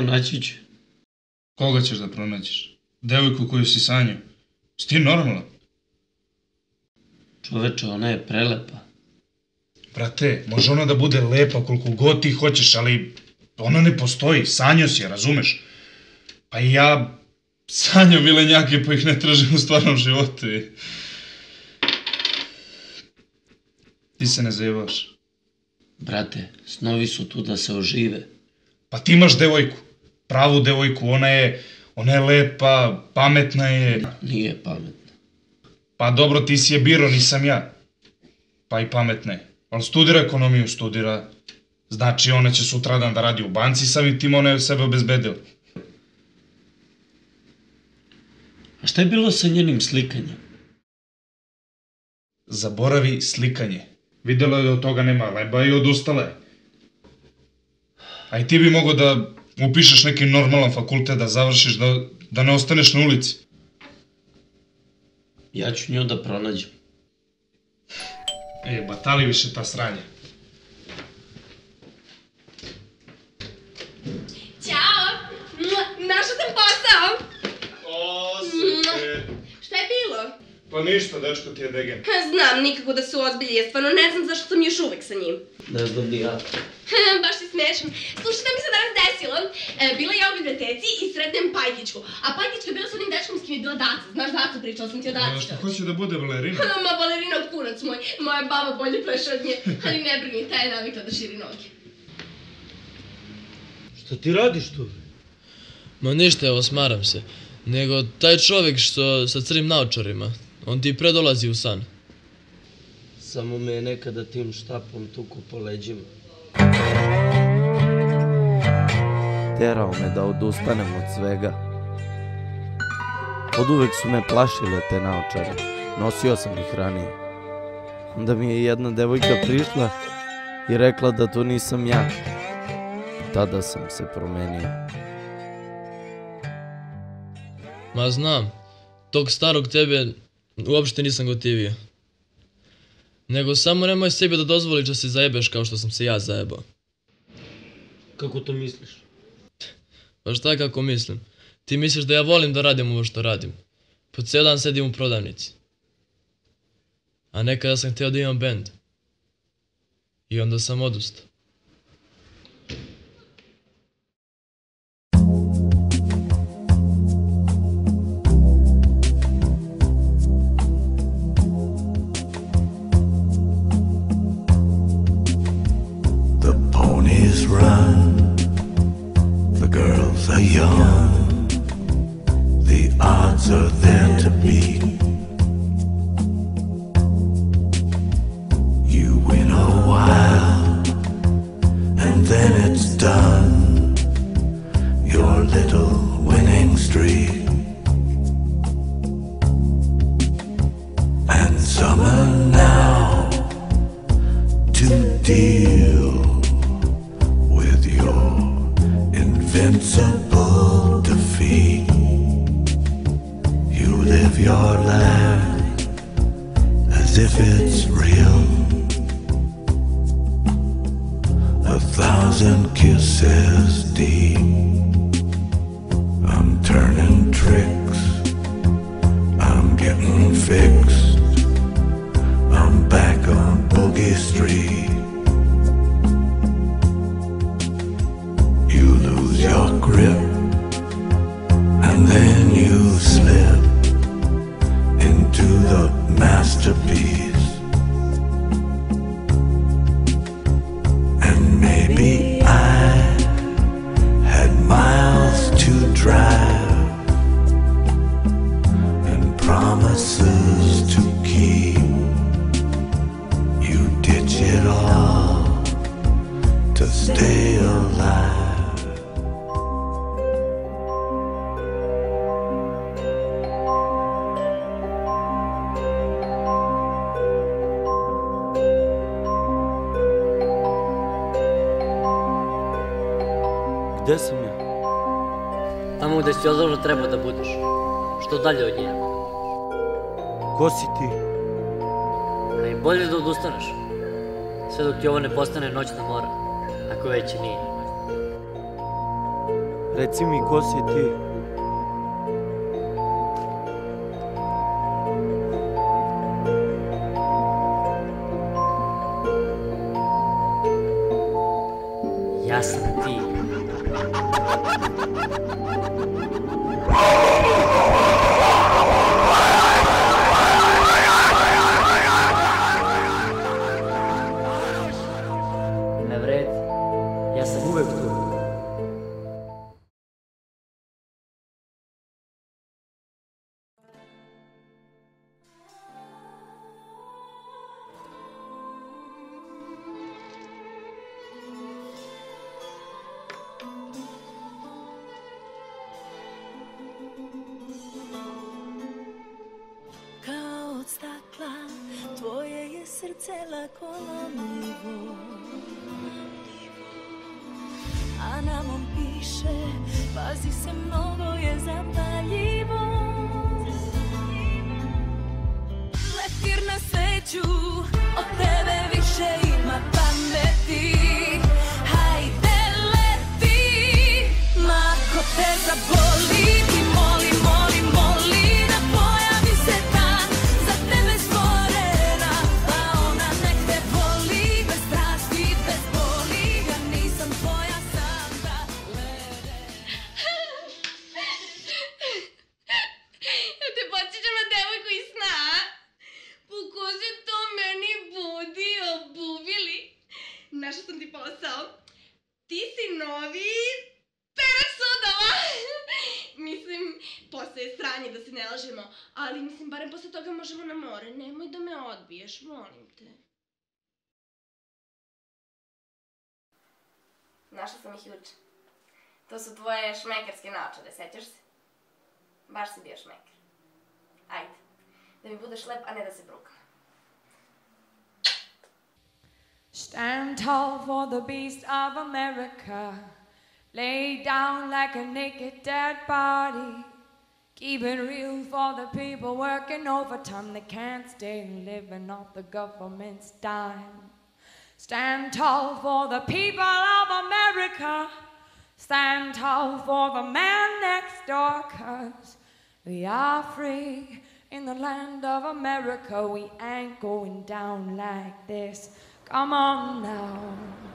pronaći ću. Koga ćeš da pronaćiš? Devojku koju si sanjao? Si ti normalan? Čoveče, ona je prelepa. Brate, može ona da bude lepa koliko god ti hoćeš, ali ona ne postoji, sanjao si je, razumeš? Pa i ja sanjam milenjake, pa ih ne tražim u stvarnom životu. Ti se ne zajebavaš. Brate, snovi su tu da se ožive. Pa ti imaš devojku, pravu devojku, ona je lepa, pametna je. Nije pametna. Pa dobro, ti si je biro, nisam ja. Pa i pametna je. Ali studira ekonomiju, studira. Znači, ona će sutradan da radi u banci, samim tim ona je sebe obezbedila. A šta je bilo sa njenim slikanjem? Zaboravi slikanje. Videla je da od toga nema leba i odustala je. A i ti bi mogao da upišeš neki normalan fakultet, da završiš, da ne ostaneš na ulici. Ja ću nju da pronađem. Batali više ta sranja. Ćao! Našla sam posao! O, super! Šta je bilo? Pa ništa, dečko ti je degen. Znam, nikako da se ozbilji, ja stvarno ne znam zašto sam još uvek sa njim. Ne znam ni ja. Baš si smešan. Slušaj, šta mi se danas desilo? Bila ja u biblioteci i sretnem Pajkićku. A Pajkićka je bila s onim dečkom s kim je bila Daca. Znaš Dacu, pričala sam ti o Daci. Šta hoće da bude balerina? Ma balerina od kurac moj. Moja baba bolje pleše od nje. Ali ne brini, ta je navikla da širi noge. Šta ti radiš tu? Ma ništa, evo, smaram se. Nego taj čovjek što sa crnim naočarima, on ti predolazi u san. Samo me je nekada tim štapom tuku po leđima. Terao me da odustanem od svega. Oduvek su me plašile te naočare. Nosio sam ih ranije. Onda mi je jedna devojka prišla i rekla da to nisam ja. Tada sam se promenio. Ma znam, tog starog tebe uopšte nisam gotivio. Nego samo nemoj sebi da dozvoliš da se zajebeš kao što sam se ja zajebao. Kako to misliš? Pa šta kako mislim? Ti misliš da ja volim da radim ovo što radim? Po cijel dan sedim u prodavnici. A nekada sam htio da imam bend. I onda sam odustao. Run, the girls are young, the odds are there to beat. You win a while, and then it's done, your little winning streak. And summer now to deal invincible defeat. You live your life as if it's real. 1,000 kisses deep. I'm turning tricks, I'm getting fixed, I'm back on Boogie Street. Your grip, and then you slip into the masterpiece. And maybe I had miles to drive and promises to keep. You ditch it all to stay alive. Gde sam ja? Tamo gde si odavno treba da budeš. Što dalje od nje. Ko si ti? Najbolje da odustaneš. Sve dok ti ovo ne postane noćna mora. Ako već i nije. Reci mi ko si ti? Ja sam ti. Ne vredi. Ja sam uvek tu. Kao od stakla, tvoje je srce lakomamljivo, a na mom piše, pazi se, mnogo je zapaljivo. Leptir na sreću, od tebe više ima pameti. Hajde leti, ma ko te zaboli, ti moli, moli, moli da pojavi se ta za tebe stvorena, pa ona nek te voli, bez strasti, bez boli, ja nisam tvoja Sandra Lede. Ja te podsjećam na devojku iz sna. Po ko se to meni budi, obuvili? Našla sam ti posao. Ti si novi perač sudova. Mislim, posle je sranje, da se ne lažemo, ali mislim, barem posle toga možemo na more. Nemoj da me odbiješ, molim te. Našla sam ih juče. To su tvoje šmekerske naočare, sećaš se? Baš si bio šmeker. Ajde, da mi budeš lep, a ne da se brukam. Stand tall for the beast of America. Lay down like a naked dead body. Keep it real for the people working overtime. They can't stay living off the government's dime. Stand tall for the people of America. Stand tall for the man next door, 'cause we are free in the land of America. We ain't going down like this. Come on now.